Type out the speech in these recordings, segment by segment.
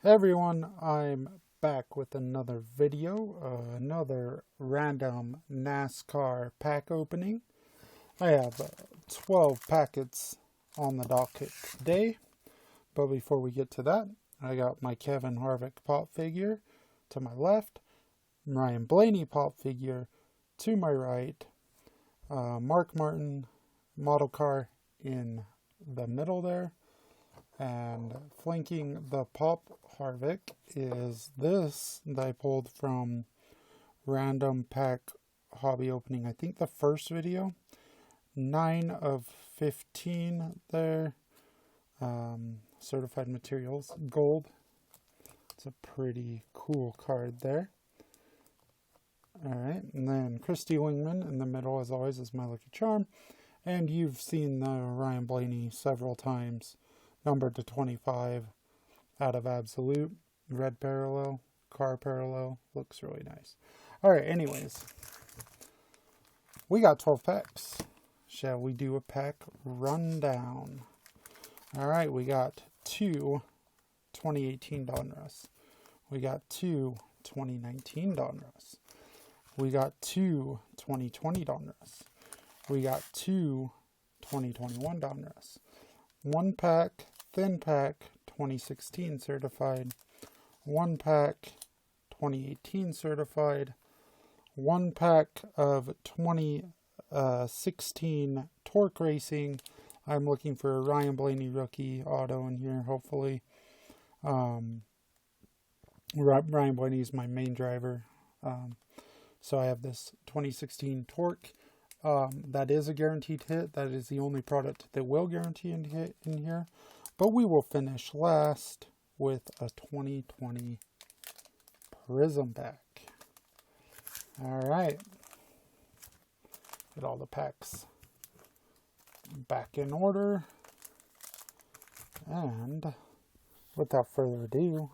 Hey everyone, I'm back with another video, another random NASCAR pack opening. I have 12 packets on the docket today, but before we get to that, I got my Kevin Harvick pop figure to my left, Ryan Blaney pop figure to my right, Mark Martin model car in the middle there, and flanking the pop Harvick is this that I pulled from Random Pack Hobby Opening. I think the first video. 9 of 15 there. Certified materials. Gold. It's a pretty cool card there. Alright, and then Christy Wingman in the middle, as always, is my lucky charm. And you've seen the Ryan Blaney several times. Numbered to 25 out of Absolute. Red parallel, car parallel. Looks really nice. Alright, anyways. We got 12 packs. Shall we do a pack rundown? Alright, we got 2 2018 Donruss. We got 2 2019 Donruss. We got 2 2020 Donruss. We got 2 2021 Donruss. 1 pack, thin pack, 2016 certified. 1 pack, 2018 certified. 1 pack of 2016 Torque Racing. I'm looking for a Ryan Blaney rookie auto in here, hopefully. Ryan Blaney is my main driver. So I have this 2016 Torque. That is a guaranteed hit. That is the only product that will guarantee a hit in here. But we will finish last with a 2020 Prism pack. Alright. Get all the packs back in order. And without further ado,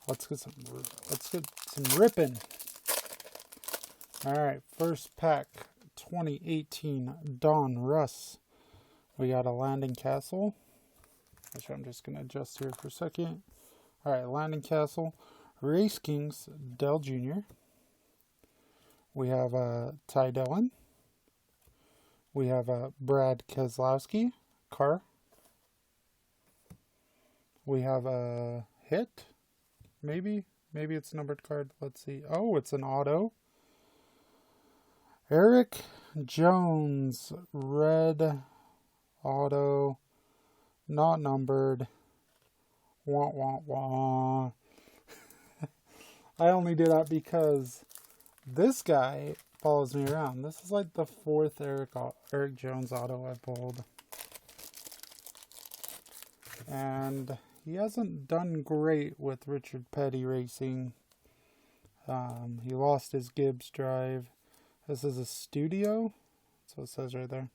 let's get some ripping. Alright, first pack, 2018 Donruss. We got a Landon Castle, which I'm just going to adjust here for a second. Alright, Landon Castle. Race Kings, Dell Jr. We have Ty Dillon. We have Brad Keselowski, car. We have a hit, maybe it's a numbered card. Let's see. Oh, it's an auto. Eric Jones, red auto, not numbered. Wah, wah, wah. I only did that because this guy follows me around. This is like the 4th Eric Jones auto I pulled. And he hasn't done great with Richard Petty Racing. He lost his Gibbs drive. This is a studio. So it says right there.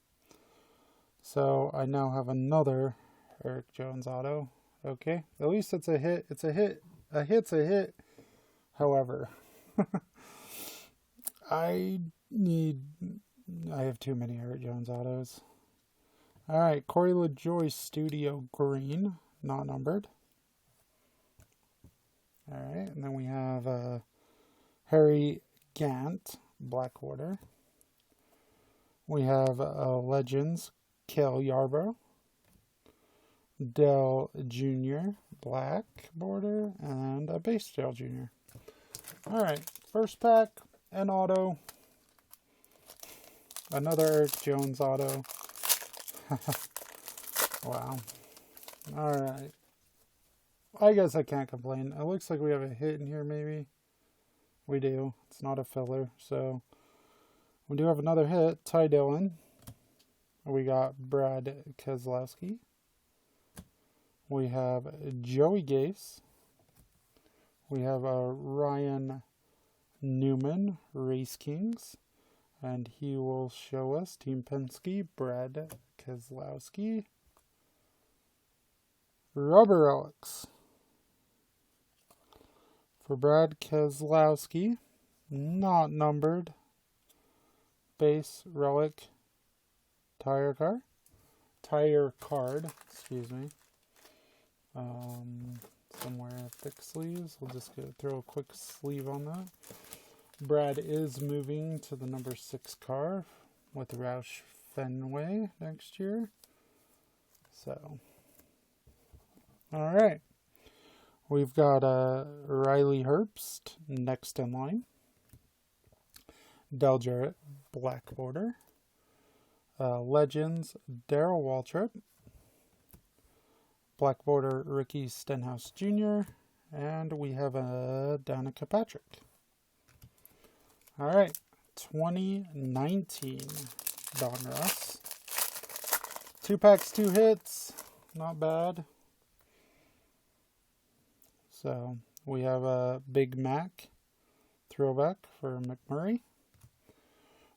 So I now have another Eric Jones auto. Okay. At least it's a hit. It's a hit. A hit's a hit. However, I have too many Eric Jones autos. Alright, Corey LaJoie Studio Green, not numbered. Alright, and then we have Harry Gant, Blackwater. We have Legends, Cale Yarborough. Dell Jr., black border, and a base Dell Jr. Alright, first pack, an auto. Another Eric Jones auto. Wow. Alright. I guess I can't complain. It looks like we have a hit in here, maybe. We do. It's not a filler, so we do have another hit. Ty Dillon. We got Brad Keselowski. We have Joey Gase. We have Ryan Newman, Race Kings. And he will show us Team Penske, Brad Keselowski. Rubber Relics. For Brad Keselowski, not numbered. Base Relic tire card, excuse me. Somewhere thick sleeves. We'll just throw a quick sleeve on that. Brad is moving to the number 6 car with Roush Fenway next year. So, all right. We've got Riley Herbst next in line. Dale Jarrett, black border. Legends, Darrell Waltrip. Black border, Ricky Stenhouse Jr. And we have a Danica Patrick. All right, 2019 Don Russ. 2 packs, 2 hits. Not bad. So we have a Big Mac throwback for McMurray.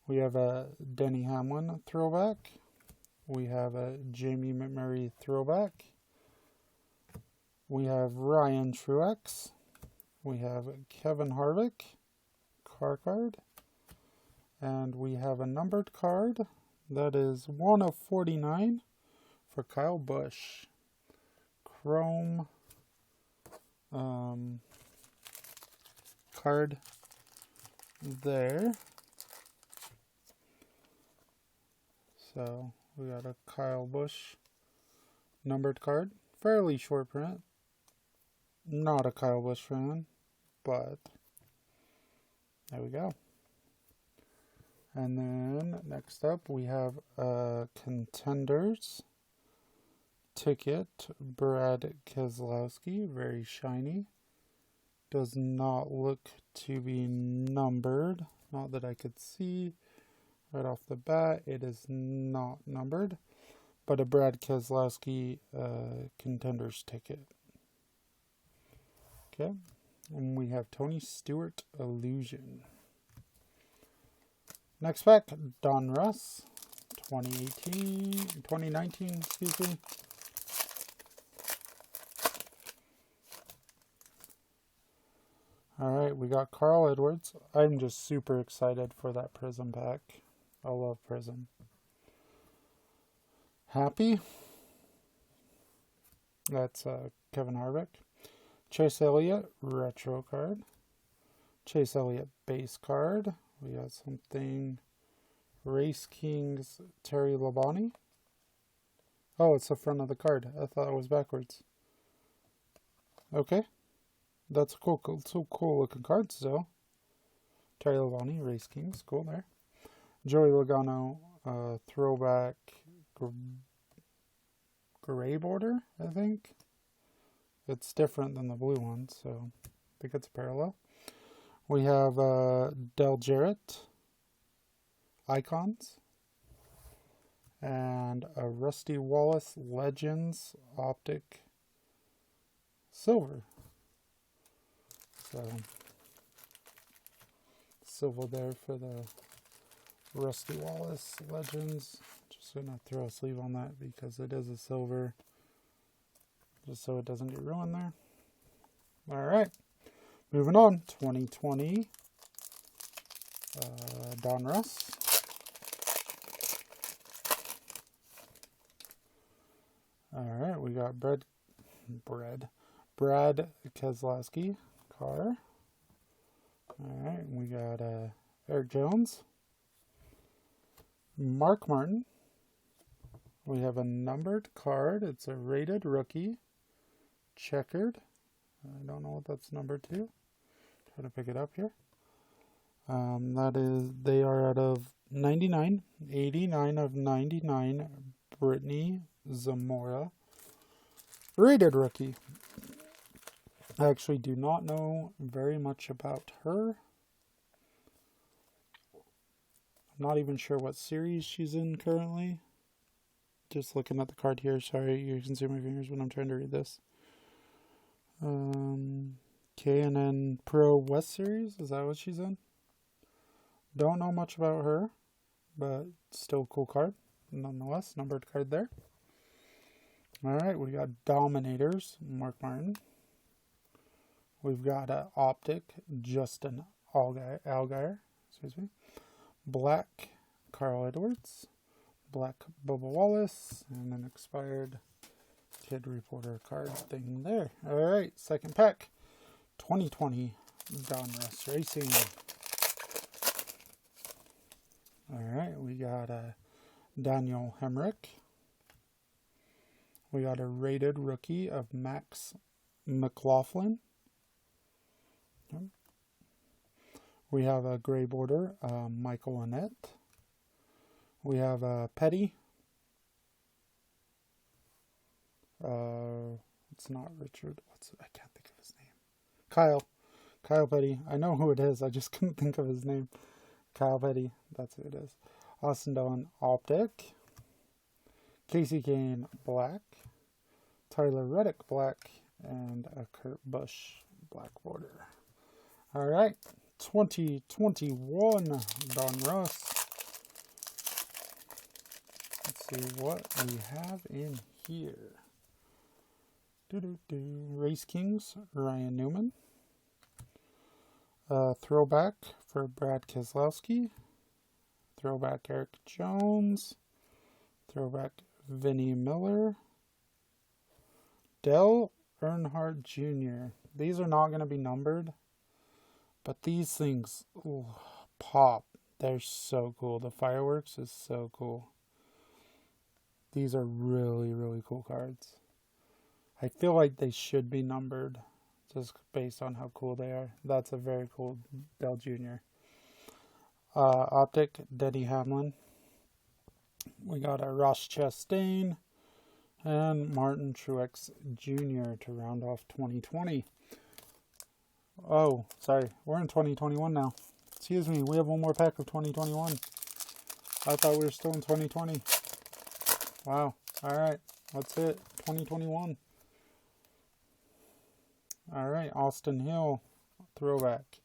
We have a Denny Hamlin throwback. We have a Jamie McMurray throwback. We have Ryan Truex. We have Kevin Harvick car card. And we have a numbered card that is 1 of 49 for Kyle Busch. Chrome card there. So we got a Kyle Busch numbered card. Fairly short print. Not a Kyle Busch fan, but there we go. And then next up we have a Contenders ticket, Brad Keselowski, very shiny. Does not look to be numbered, not that I could see right off the bat. It is not numbered, but a Brad Keselowski Contenders ticket. Okay, and we have Tony Stewart Illusion. Next pack, Don Russ, 2019, excuse me. All right, we got Carl Edwards. I'm just super excited for that Prism pack. I love Prism. Happy. That's Kevin Harvick. Chase Elliott, retro card. Chase Elliott, base card. We got something. Race Kings, Terry Labonte. Oh, it's the front of the card. I thought it was backwards. Okay. That's cool. So cool looking card still. Terry Labonte, Race Kings. Cool there. Joey Logano, throwback gray border, I think. It's different than the blue one, so I think it's a parallel. We have Dale Jarrett, Icons, and a Rusty Wallace Legends Optic Silver. So, silver there for the Rusty Wallace Legends. Just going to throw a sleeve on that because it is a silver, just so it doesn't get ruined there. All right, moving on. 2020 Don Russ. All right, we got Brad Keselowski car. All right, we got Eric Jones, Mark Martin. We have a numbered card. It's a rated rookie, checkered. I don't know what that's numbered to. Try to pick it up here. They are out of 99, 89 of 99. Brittany Zamora, rated rookie. I actually do not know very much about her. I'm not even sure what series she's in currently. Just looking at the card here. Sorry, you can see my fingers when I'm trying to read this. K&N Pro West Series, is that what she's in? Don't know much about her, but still a cool card. Nonetheless, numbered card there. Alright, we got Dominators, Mark Martin. We've got Optic, Justin Allgaier, excuse me. Black, Carl Edwards. Black, Bubba Wallace. And an expired Kid Reporter card thing there. Alright, second pack. 2020 Donruss Racing. Alright, we got Daniel Hemrick. We got a rated rookie of Max McLaughlin. Okay. We have a gray border, Michael Annette. We have a Petty. It's not Richard. I can't think of his name. Kyle Petty. I know who it is. I just couldn't think of his name. Kyle Petty. That's who it is. Austin Dillon Optic. Casey Kane Black. Tyler Reddick Black. And a Kurt Busch black border. Alright. 2021 Donruss. Let's see what we have in here. Race Kings, Ryan Newman. Throwback for Brad Keselowski. Throwback Eric Jones. Throwback Vinnie Miller. Dale Earnhardt Jr. These are not going to be numbered, but these things pop. They're so cool. The fireworks is so cool. These are really, really cool cards. I feel like they should be numbered just based on how cool they are. That's a very cool Dell Jr. Optic, Denny Hamlin. We got a Ross Chastain and Martin Truex Jr. to round off 2020. Oh, sorry. We're in 2021 now. Excuse me. We have one more pack of 2021. I thought we were still in 2020. Wow. All right. That's it. 2021. All right. Austin Hill, throwback.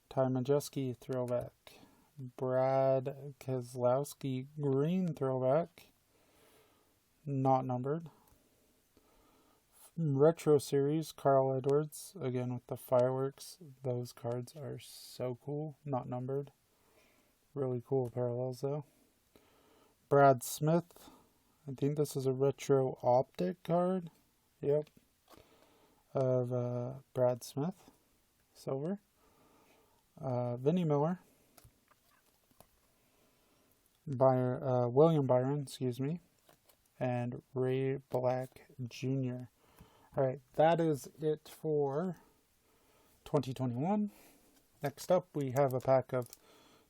Ty Majeski, throwback. Brad Keselowski, green throwback. Not numbered. Retro Series, Carl Edwards, again with the fireworks. Those cards are so cool. Not numbered. Really cool parallels though. Brad Smith. I think this is a retro optic card. Yep. Of Brad Smith. Silver. Vinnie Miller. William Byron, excuse me. And Ray Black Jr. Alright, that is it for 2021. Next up, we have a pack of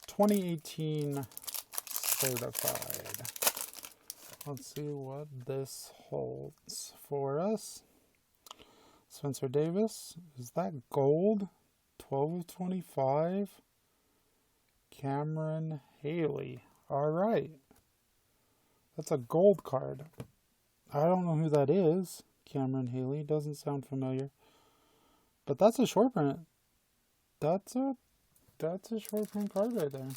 2018 certified. Let's see what this holds for us. Spencer Davis, is that gold? 12 of 25. Cameron Haley. Alright. That's a gold card. I don't know who that is. Cameron Haley. Doesn't sound familiar. But that's a short print. That's a short print card right there.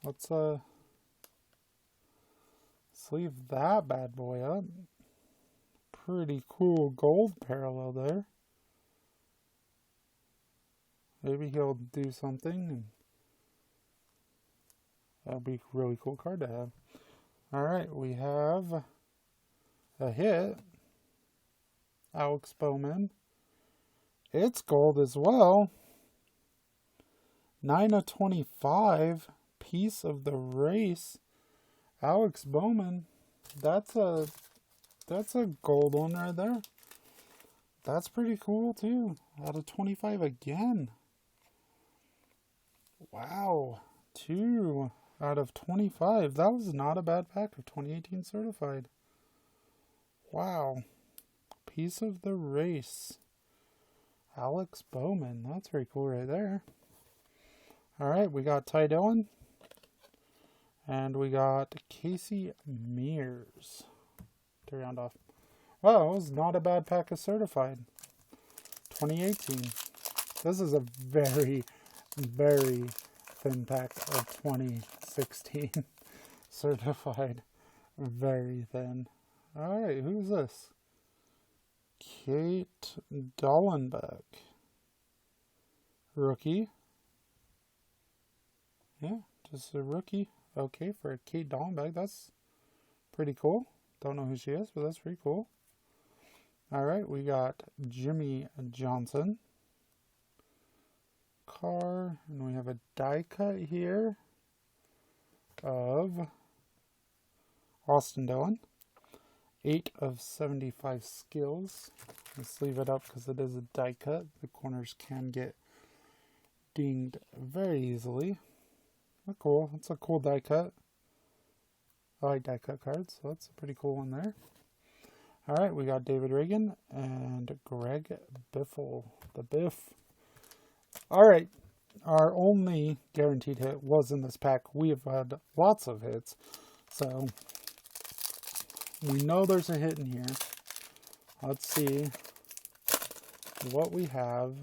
Let's leave that bad boy up. Pretty cool gold parallel there. Maybe he'll do something, and that'll be a really cool card to have. Alright, we have a hit. Alex Bowman. It's gold as well. 9 of 25. Piece of the race. Alex Bowman. That's a gold one right there. That's pretty cool too. Out of 25 again. Wow. 2 out of 25. That was not a bad pack of 2018 certified. Wow. Piece of the race. Alex Bowman. That's very cool right there. Alright, we got Ty Dillon. And we got Casey Mears to round off. Well, it was not a bad pack of certified. 2018. This is a very, very thin pack of 2016 certified. Very thin. Alright, who's this? Kate Dollenbeck. Rookie. Yeah, just a rookie. Okay, for Kate Dollenbeck, that's pretty cool. Don't know who she is, but that's pretty cool. All right, we got Jimmy Johnson car, and we have a die cut here of Austin Dillon. 8 of 75 skills. Let's leave it up because it is a die cut. The corners can get dinged very easily. But cool. That's a cool die cut. I like die cut cards, so that's a pretty cool one there. All right, we got David Reagan and Greg Biffle. The Biff. All right, our only guaranteed hit was in this pack. We have had lots of hits, so we know there's a hit in here. Let's see what we have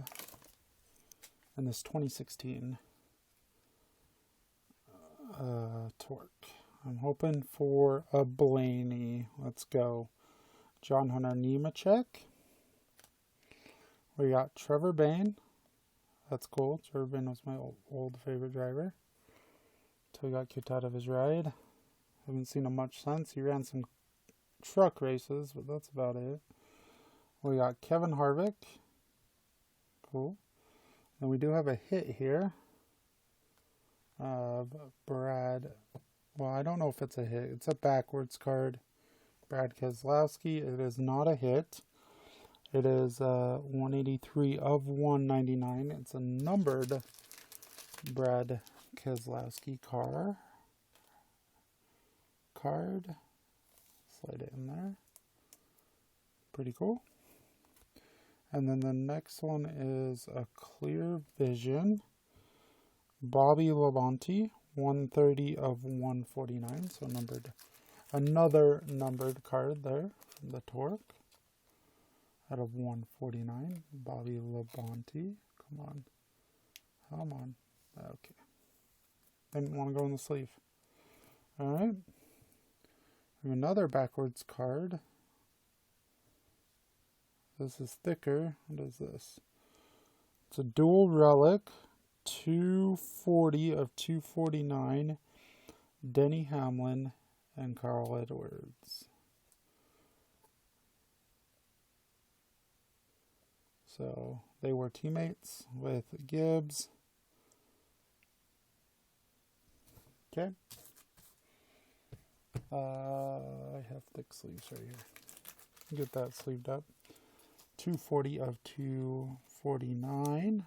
in this 2016 Torque. I'm hoping for a Blaney. Let's go. John Hunter Nemechek. We got Trevor Bayne. That's cool. Trevor Bayne was my old favorite driver until he got kicked out of his ride. Haven't seen him much since. He ran some truck races, but that's about it. We got Kevin Harvick. Cool. And we do have a hit here of Brad. Well, I don't know if it's a hit. It's a backwards card. Brad Keselowski. It is not a hit. It is 183 of 199. It's a numbered Brad Keselowski card. Slide it in there. Pretty cool. And then the next one is a Clear Vision. Bobby Labonte, 130 of 149. So numbered. Another numbered card there from the Torque. Out of 149. Bobby Labonte. Come on. Come on. Okay. Didn't want to go in the sleeve. Alright. Another backwards card. This is thicker. What is this? It's a dual relic. 240 of 249. Denny Hamlin and Carl Edwards. So they were teammates with Gibbs. Okay. I have thick sleeves right here. Get that sleeved up. 240 of 249.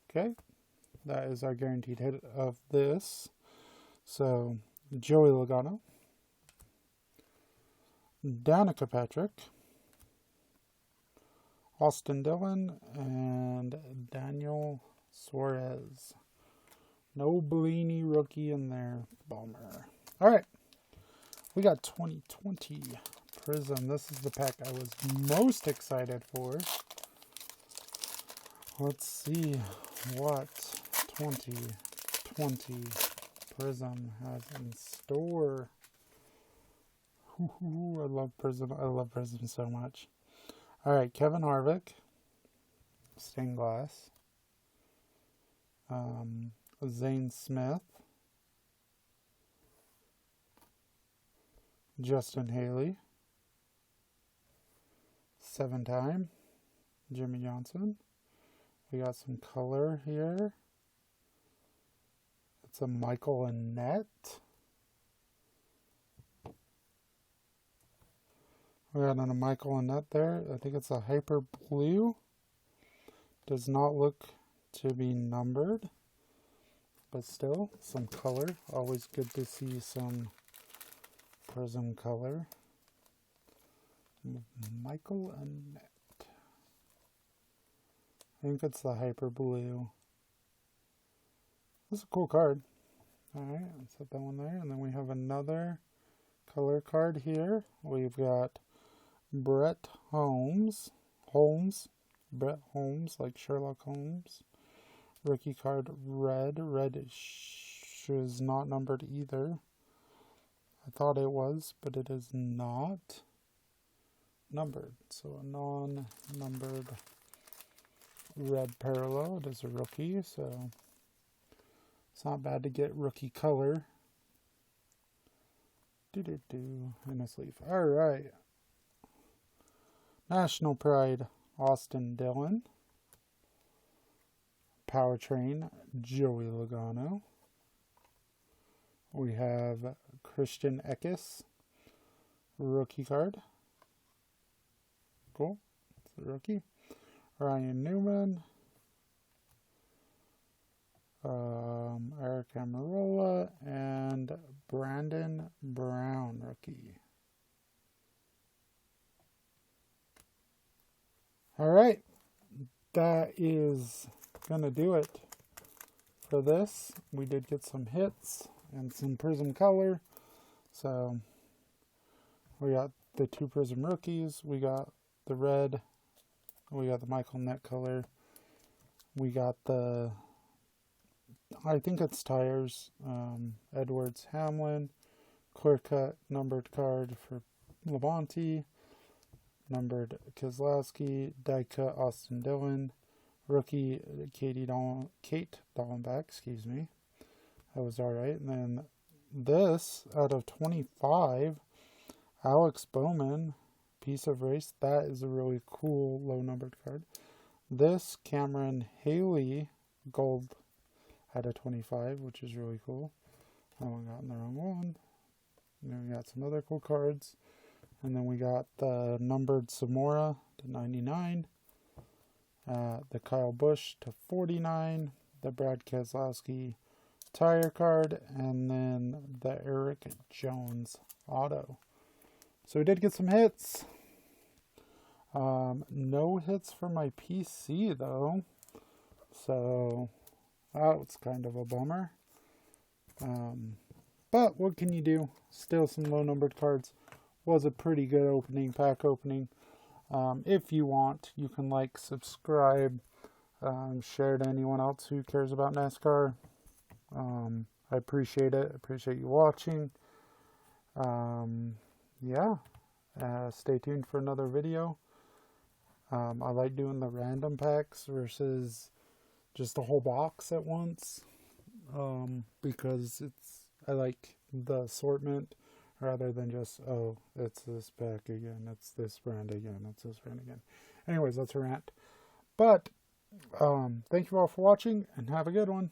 Okay. That is our guaranteed hit of this. So, Joey Logano. Danica Patrick. Austin Dillon. And Daniel Suarez. No Blaney rookie in there. Bummer. Alright. We got 2020 Prism. This is the pack I was most excited for. Let's see what 2020 Prism has in store. Ooh, I love Prism. I love Prism so much. Alright, Kevin Harvick. Stained glass. Zane Smith. Justin Haley. 7-time. Jimmy Johnson. We got some color here. It's a Michael Annette. We got a Michael Annette there. I think it's a hyper blue. Does not look to be numbered. But still, some color. Always good to see some Prism color. Michael Annette. I think it's the hyper blue. This is a cool card. Alright, let's set that one there. And then we have another color card here. We've got Brett Holmes. Brett Holmes, like Sherlock Holmes. Rookie card red. Red is not numbered either. I thought it was, but it is not numbered. So a non-numbered red parallel. It is a rookie, so it's not bad to get rookie color. In a sleeve. All right. National Pride, Austin Dillon. Powertrain, Joey Logano. We have Christian Eckes, rookie card. Cool. It's a rookie. Ryan Newman. Eric Amarola and Brandon Brown, rookie. All right. That is going to do it for this. We did get some hits and some Prism color. So we got the 2 Prism rookies. We got the red. We got the Michael Net color. We got the, I think it's tires, Edwards Hamlin. Clear cut numbered card for Labonte. Numbered Keselowski. Die cut Austin Dillon. Rookie Kate Dallenbach, excuse me. That was alright. And then this, out of 25, Alex Bowman, Piece of Race. That is a really cool low numbered card. This, Cameron Haley, gold out of 25, which is really cool. Oh, I got in the wrong one. And then we got some other cool cards. And then we got the numbered Zamora to 99. The Kyle Busch to 49, the Brad Keselowski tire card, and then the Eric Jones auto. So we did get some hits. No hits for my PC though, so that was kind of a bummer. But what can you do? Still some low numbered cards. Was a pretty good opening, pack opening. If you want, you can like, subscribe, share to anyone else who cares about NASCAR. I appreciate it. I appreciate you watching. Yeah. Stay tuned for another video. I like doing the random packs versus just a whole box at once. Because I like the assortment. Rather than just, oh, it's this pack again, it's this brand again, it's this brand again. Anyways, that's a rant. But, thank you all for watching, and have a good one.